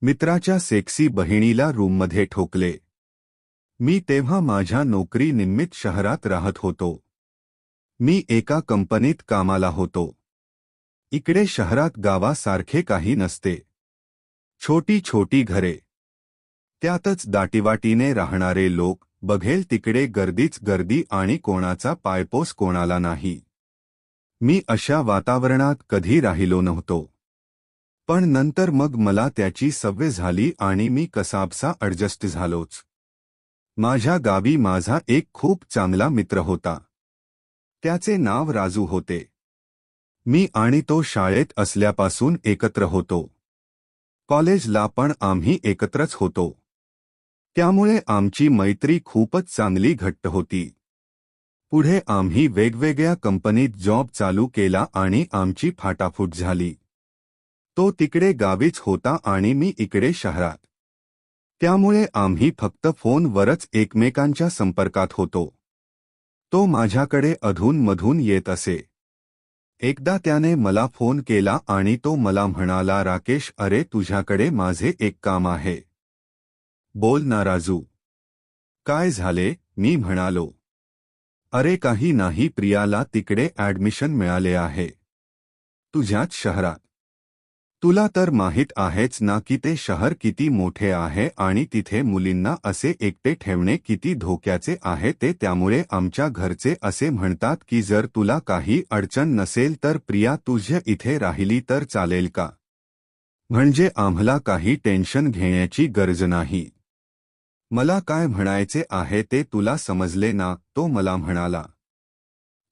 मित्राच्या सेक्सी बहिणीला रूममध्ये ठोकले। मी तेव्हा माझ्या नोकरी निमित्त शहरात राहत होतो। मी एका कंपनीत कामाला होतो। इकडे शहरात गावासारखे काही नसते। छोटी छोटी घरे, त्यातच दाटीवाटीने राहणारे लोक, बघेल तिकडे गर्दीच गर्दी आणि कोणाचा पायपोस कोणाला नाही। मी अशा वातावरणात कधी राहिलो नव्हतो। पण नंतर मग मला त्याची सवय झाली आणि मी कसाबसा ॲडजस्ट झालोच। माझ्या गावी माझा एक खूप चांगला मित्र होता। त्याचे नाव राजू होते। मी आणि तो शाळेत असल्यापासून एकत्र होतो। कॉलेजला पण आम्ही एकत्रच होतो। त्यामुळे आमची मैत्री खूपच चांगली घट्ट होती। पुढे आम्ही वेगवेगळ्या कंपनीत जॉब चालू केला आणि आमची फाटाफूट झाली। तो तिकडे गावीच होता आणि मी इकडे शहरात। त्यामुळे आम्ही फक्त फोनवरच एकमेकांच्या संपर्कात होतो। तो माझ्याकडे अधूनमधून येत असे। एकदा त्याने मला फोन केला आणि तो मला म्हणाला, राकेश, अरे तुझ्याकडे माझे एक काम आहे। बोल ना राजू, काय झाले? मी म्हणालो। अरे काही नाही, प्रियाला तिकडे ॲडमिशन मिळाले आहे, तुझ्याच शहरात। तुला तर माहित आहेच ना की ते शहर किती मोठे आहे आणि तिथे मुलींना असे एकटे ठेवणे किती धोक्याचे आहे ते। त्यामुळे आमच्या घरचे असे म्हणतात की जर तुला काही अडचण नसेल तर प्रिया तुझ्या इथे राहिली तर चालेल का? म्हणजे आम्हाला काही टेन्शन घेण्याची गरज नाही। मला काय म्हणायचे आहे ते तुला समजले ना? तो मला म्हणाला।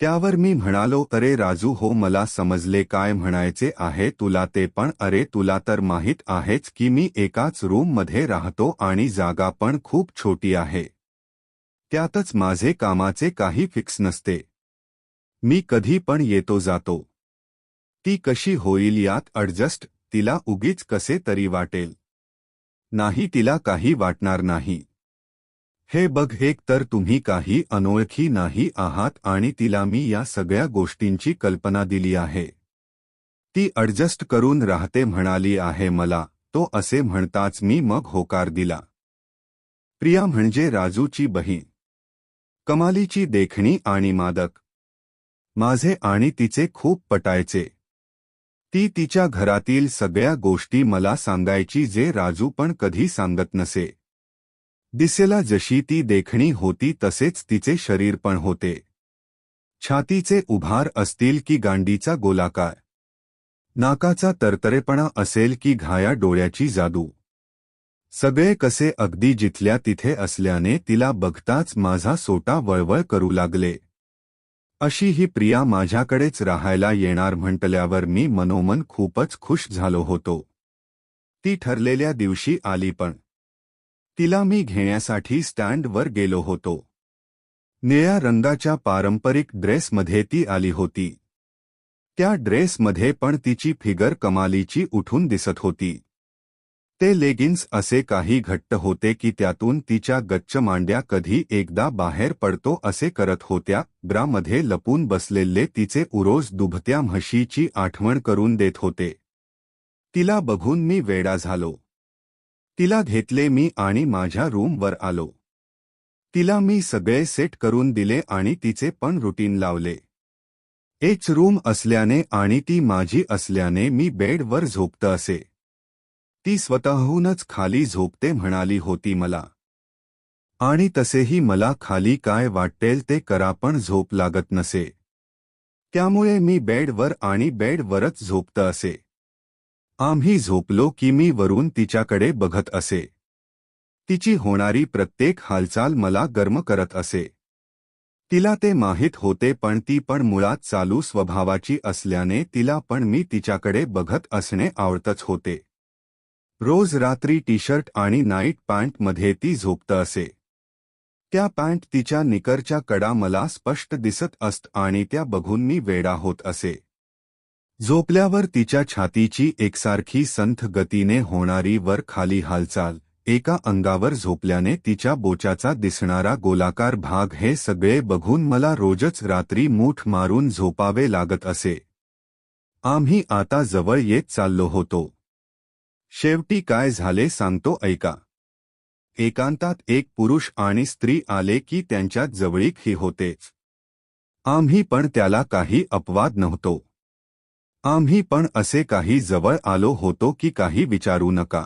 त्यावर मी म्हणालो, अरे राजू हो, मला समजले काय म्हणायचे आहे तुला ते, पण अरे तुला तर माहित आहेच की मी एकाच रूममध्ये राहतो आणि जागा पण खूप छोटी आहे। त्यातच माझे कामाचे काही फिक्स नसते। मी कधी पण येतो जातो। ती कशी होईल यात ॲडजस्ट? तिला उगीच कसे तरी वाटेल। नाही, तिला काही वाटणार नाही। हे बघ, एक तर तुम्ही काही अनोळखी नाही आहात आणि तिला मी या सगळ्या गोष्टींची कल्पना दिली आहे। ती ॲडजस्ट करून राहते म्हणाली आहे मला। तो असे म्हणताच मी मग होकार दिला। प्रिया म्हणजे राजूची बहीण, कमालीची देखणी आणि मादक। माझे आणि तिचे खूप पटायचे। ती तिच्या घरातील सगळ्या गोष्टी मला सांगायची जे राजू पण कधी सांगत नसे। दिसेला जशी ती देखणी होती तसेच तिचे शरीर पण होते। छातीचे उभार असतील की गांडीचा गोलाकार, नाकाचा तरतरेपणा असेल की घाया डोळ्याची जादू, सगळे कसे अगदी जिथल्या तिथे असल्याने तिला बघताच माझा सोटा वळवळ करू लागले। अशी ही प्रिया माझ्याकडेच राहायला येणार म्हटल्यावर मी मनोमन खूपच खुश झालो होतो। ती ठरलेल्या दिवशी आली पण तिला मी घेण्यासाठी स्टँडवर गेलो होतो। निळ्या रंगाच्या पारंपरिक ड्रेसमध्ये ती आली होती। त्या ड्रेसमध्ये पण तिची फिगर कमालीची उठून दिसत होती। ते लेगिन्स असे काही घट्ट होते की त्यातून तिच्या गच्च मांड्या कधी एकदा बाहेर पडतो असे करत होत्या। ब्रामध्ये लपून बसलेले तिचे उरोज दुभत्या म्हशीची आठवण करून देत होते। तिला बघून मी वेडा झालो। तिला घेतले मी आणि माझ्या रूमवर आलो। तिला मी सगळे सेट करून दिले आणि तिचे पण रुटीन लावले। एच रूम असल्याने आणि ती माझी असल्याने मी बेडवर झोपत असे। ती स्वतःहूनच खाली झोपते म्हणाली होती मला, आणि तसेही मला खाली काय वाटेल ते करा पण झोप लागत नसे। त्यामुळे मी बेडवर आणि बेडवरच झोपत असे। आम्ही झोपलो की मी वरून तिच्याकडे बघत असे। तिची होणारी प्रत्येक हालचाल मला गर्म करत असे। तिला ते माहीत होते पण ती पण मुळात चालू स्वभावाची असल्याने तिला पण मी तिच्याकडे बघत असणे आवडतच होते। रोज रात्री टी शर्ट आणि नाईट पॅन्टमध्ये ती झोपत असे। त्या पॅन्ट तिच्या निकरच्या कडा मला स्पष्ट दिसत असत आणि त्या बघून मी वेडा होत असे। झोपल्यावर तिच्या छातीची एकसारखी संथ गतीने होणारी वर खाली हालचाल, एका अंगावर झोपल्याने तिच्या बोचाचा दिसणारा गोलाकार भाग, हे सगळे बघून मला रोजच रात्री मूठ मारून झोपावे लागत असे। आम्ही आता जवळ येत चाललो होतो। शेवटी काय झाले सांगतो ऐका. एकांतात एक पुरुष आणि स्त्री आले की त्यांच्यात जवळीक ही होतेच. आम्ही पण त्याला काही अपवाद नव्हतो. आम्ही पण असे काही जवळ आलो होतो की काही विचारू नका.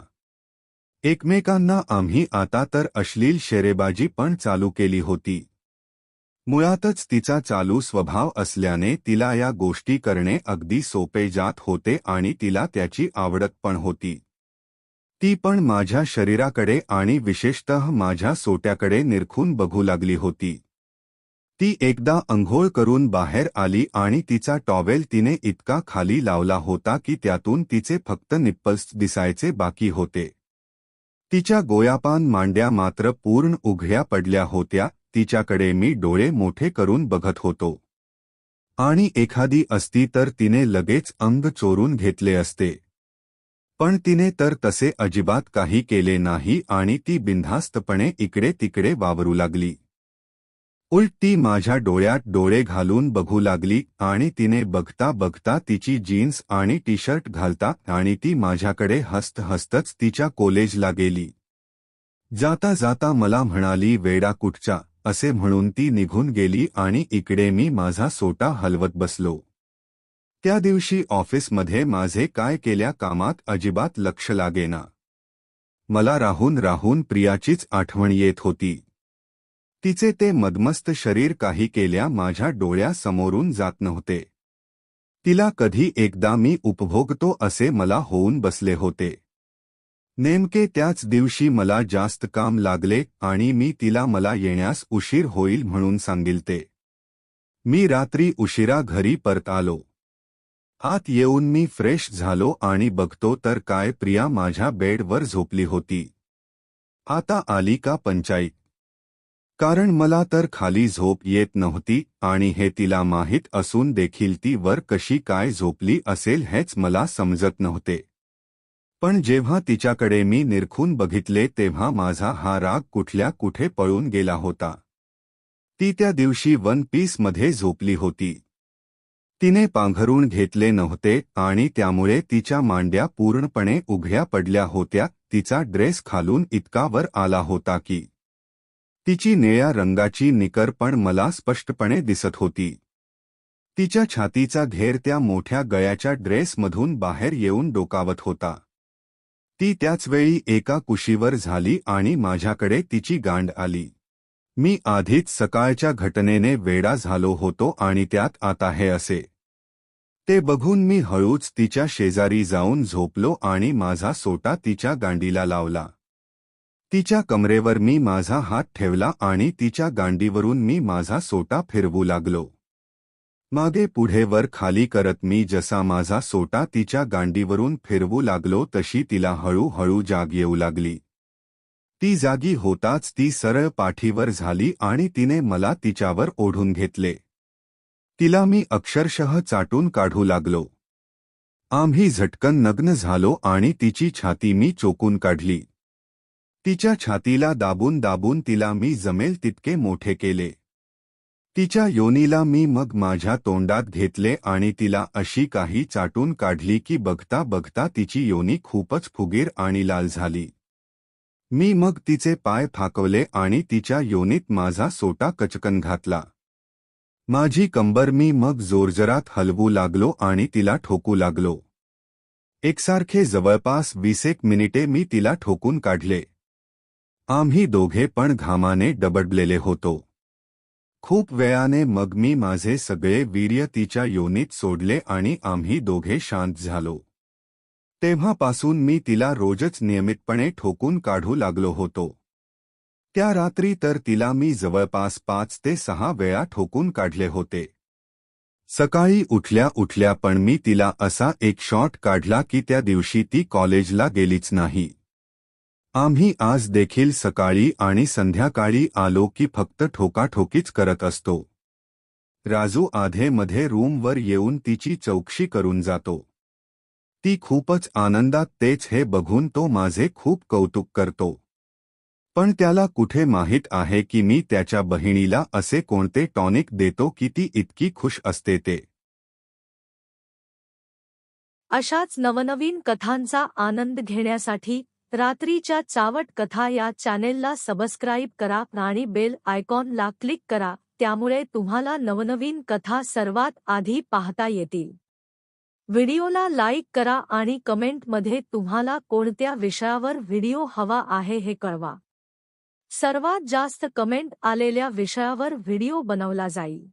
एकमेकांना आम्ही आता तर अश्लील शेरेबाजी पण चालू केली होती. मुळातच तिचा चालू स्वभाव असल्याने तिला या गोष्टी करणे अगदी सोपे जात होते आणि तिला त्याची आवडत पण होती. ती पण माझ्या शरीराकडे आणि विशेषतः माझ्या सोट्याकडे निरखून बघू लागली होती. ती एकदा अंघोळ करून बाहेर आली आणि तिचा टॉवेल तिने इतका खाली लावला होता की त्यातून तिचे फक्त निप्पल्स दिसायचे बाकी होते. तिच्या गोयापान मांड्या मात्र पूर्ण उघड्या पडल्या होत्या. तिच्याकडे मी डोळे मोठे करून बघत होतो. आणि एखादी असती तर तिने लगेच अंग चोरून घेतले असते. पण तिने तर तसे अजिबात काही केले नाही आणि ती बिनधास्तपणे इकडे तिकडे वावरू लागली. उलट ती माझ्या डोळ्यात डोळे घालून बघू लागली आणि तिने बघता बघता तिची जीन्स आणि टी शर्ट घालता आणि ती माझ्याकडे हसत हसतच तिच्या कॉलेजला गेली. जाता जाता मला म्हणाली वेडा कुठचा असे म्हणून ती निघून गेली आणि इकडे मी माझा सोटा हलवत बसलो. त्या दिवशी ऑफिसमध्ये माझे काय केल्या कामात अजिबात लक्ष लागेना. मला राहून राहून प्रियाचीच आठवण येत होती. तिचे ते मदमस्त शरीर काही केल्या माझ्या डोळ्यासमोरून जात नव्हते. तिला कधी एकदा मी उपभोगतो असे मला होऊन बसले होते. नेमके त्याच दिवशी मला जास्त काम लागले आणि मी तिला मला येण्यास उशीर होईल म्हणून सांगितले. मी रात्री उशिरा घरी परत आलो. आत येऊन मी फ्रेश झालो आणि बघतो तर काय प्रिया माझ्या बेडवर झोपली होती. आता आली का पंचाईत? कारण मला तर खाली झोप येत नव्हती आणि हे तिला माहीत असून देखील ती वर कशी काय झोपली असेल हेच मला समजत नव्हते. पण जेव्हा तिच्याकडे मी निरखून बघितले तेव्हा माझा हा राग कुठल्या कुठे पळून गेला होता. ती त्या दिवशी वन पीसमध्ये झोपली होती. तिने पांघरून घेतले नव्हते आणि त्यामुळे तिच्या मांड्या पूर्णपणे उघड्या पडल्या होत्या. तिचा ड्रेस खालून इतका वर आला होता की तिची निळ्या रंगाची निकर पण मला स्पष्टपणे दिसत होती. तिच्या छातीचा घेर त्या मोठ्या गळ्याच्या ड्रेसमधून बाहेर येऊन डोकावत होता. ती त्याचवेळी एका कुशीवर झाली आणि माझ्याकडे तिची गांड आली. मी आधीच सकाळच्या घटनेने वेडा झालो होतो आणि त्यात आता हे असे. ते बघून मी हळूच तिच्या शेजारी जाऊन झोपलो आणि माझा सोटा तिच्या गांडीला लावला. तिच्या कमरेवर मी माझा हात ठेवला आणि तिच्या गांडीवरून मी माझा सोटा फिरवू लागलो. मागे पुढे वर खाली करत मी जसा माझा सोटा तिच्या गांडीवरून फिरवू लागलो तशी तिला हळूहळू जाग येऊ लागली. ती जागी होताच ती सरळ पाठीवर झाली आणि तिने मला तिच्यावर ओढून घेतले. तिला मी अक्षरशः चाटून काढू लागलो. आम्ही झटकन नग्न झालो आणि तिची छाती मी चोकून काढली. तिच्या छातीला दाबून दाबून तिला मी जमेल तितके मोठे केले. तिच्या योनीला मी मग माझ्या तोंडात घेतले आणि तिला अशी काही चाटून काढली की बघता बघता तिची योनी खूपच फुगीर आणि लाल झाली. मी मग तिचे पाय फाकवले आणि तिच्या योनीत माझा सोटा कचकन घातला. माझी कंबर मी मग जोरजरात हलवू लागलो आणि तिला ठोकू लागलो. एकसारखे जवळपास 20 मिनिटे मी तिला ठोकून काढले. आम्ही दोघे पण घामाने डबडलेले होतो. खूप वेळाने मग मी माझे सगळे वीर्य तिच्या योनीत सोडले आणि आम्ही दोघे शांत झालो. तेव्हापासून मी तिला रोजच नियमितपणे ठोकून काढू लागलो होतो. त्या रात्री तर तिला मी जवळपास 5 ते 6 वेळा ठोकून काढले होते. सकाळी उठल्या उठल्या पण मी तिला असा एक शॉट काढला की त्या दिवशी ती कॉलेजला गेलीच नाही. आम्ही आज देखील सकाळी आणि संध्याकाळी आलो की फक्त ठोकाठोकीच करत असतो. राजू आधेमध्ये रूमवर येऊन तिची चौकशी करून जातो. ती खूपच आनंदात तेच हे बघून तो माझे खूप कौतुक करतो. पण त्याला कुठे माहीत आहे की मी त्याच्या बहिणीला असे कोणते टॉनिक देतो की ती इतकी खुश असते ते. अशाच नवनवीन कथांचा आनंद घेण्यासाठी रात्रीच्या चावट कथा या चॅनेलला सबस्क्राईब करा आणि बेल आयकॉनला क्लिक करा, त्यामुळे तुम्हाला नवनवीन कथा सर्वात आधी पाहता येतील. व्हिडिओला लाईक करा आणि कमेंटमध्ये तुम्हाला कोणत्या विषयावर व्हिडिओ हवा आहे हे कळवा. सर्वात जास्त कमेंट आलेल्या विषयावर व्हिडिओ बनवला जाईल.